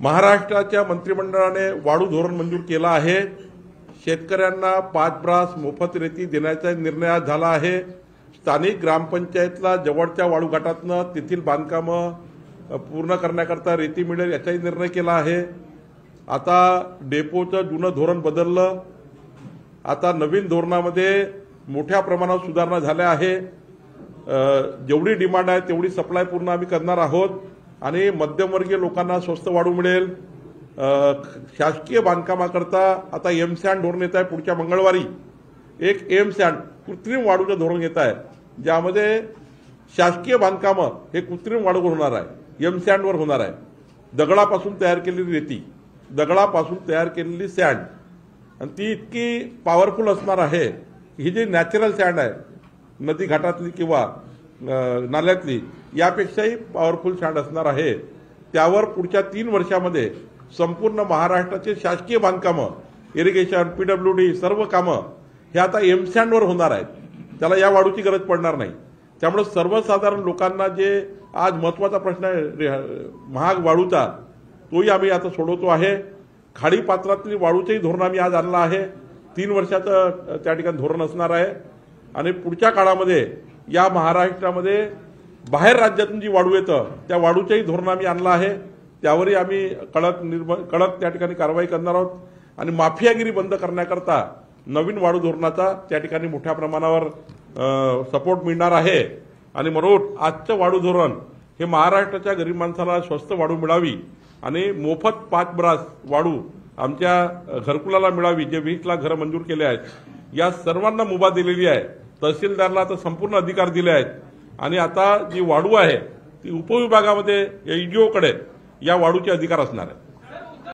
महाराष्ट्राच्या मंत्रिमंडळाने वाळू धोरण मंजूर केलं आहे। शेतकऱ्यांना 5 ब्रास मोफत रेती देण्याचा निर्णय झाला आहे। स्थानिक ग्रामपंचायतला जवळच्या वाळू घाटातनं तेथील बांधकामं पूर्ण करण्याकरता रेती मिळेल याचाही निर्णय केला आहे। आता डेपोचं जुनं धोरण बदललं, आता नवीन धोरणामध्ये मोठ्या प्रमाणात सुधारणा झाल्या आहे। जेवढी डिमांड आहे तेवढी सप्लाय पूर्ण आम्ही करणार आहोत आणि मध्यमवर्गीय लोकांना स्वस्त वाळू मिळेल। शासकीय बांधकामाकरता आता एमसँड धोरण येत आहे। पुढच्या मंगळवारी एक एमसँड कृत्रिम वाळूचं धोरण येत आहे, ज्यामध्ये शासकीय बांधकामं हे कृत्रिम वाळूवर होणार आहे, एमसँडवर होणार आहे। दगडापासून तयार केलेली रेती, दगडापासून तयार केलेली सँड, आणि ती इतकी पॉवरफुल असणार आहे। ही जी नॅचरल सँड आहे नदी घाटातली किंवा नाल्यातली, यापेक्षाही पॉवरफुल सँड असणार आहे। त्यावर पुढच्या 3 वर्षामध्ये संपूर्ण महाराष्ट्राचे शासकीय बांधकामं, इरिगेशन, पीडब्ल्यूडी सर्व कामं हे आता एमसँडवर होणार आहेत। त्याला या वाळूची गरज पडणार नाही। त्यामुळे सर्वसाधारण लोकांना जे आज महत्त्वाचा प्रश्न आहे महाग वाळूचा, तोही आम्ही आता सोडवतो आहे। खाडी पात्रातली वाळूचंही धोरण आम्ही आज आणलं आहे। 3 वर्षाचं त्या ठिकाणी धोरण असणार आहे आणि पुढच्या काळामध्ये या महाराष्ट्रामध्ये बाहेर राज्यातून जी वाळू येतं त्या वाळूचंही धोरण आम्ही आणलं आहे। त्यावरही आम्ही कडक त्या ठिकाणी कारवाई करणार आहोत आणि माफियागिरी बंद करण्याकरता नवीन वाळू धोरणाचा त्या ठिकाणी मोठ्या प्रमाणावर सपोर्ट मिळणार आहे। आणि म्हणून आजचं वाळू धोरण हे महाराष्ट्राच्या गरीब माणसाला स्वस्त वाळू मिळावी आणि मोफत 5 ब्रास वाळू आमच्या घरकुलाला मिळावी, जे 20 लाख घरं मंजूर केले आहेत, या सर्वांना मुभा दिलेली आहे। तहसीलदारला आता संपूर्ण अधिकार दिले आहेत आणि आता जी वाळू आहे ती उपविभागामध्ये एनजीओकडे या वाळूचे अधिकार असणार आहेत।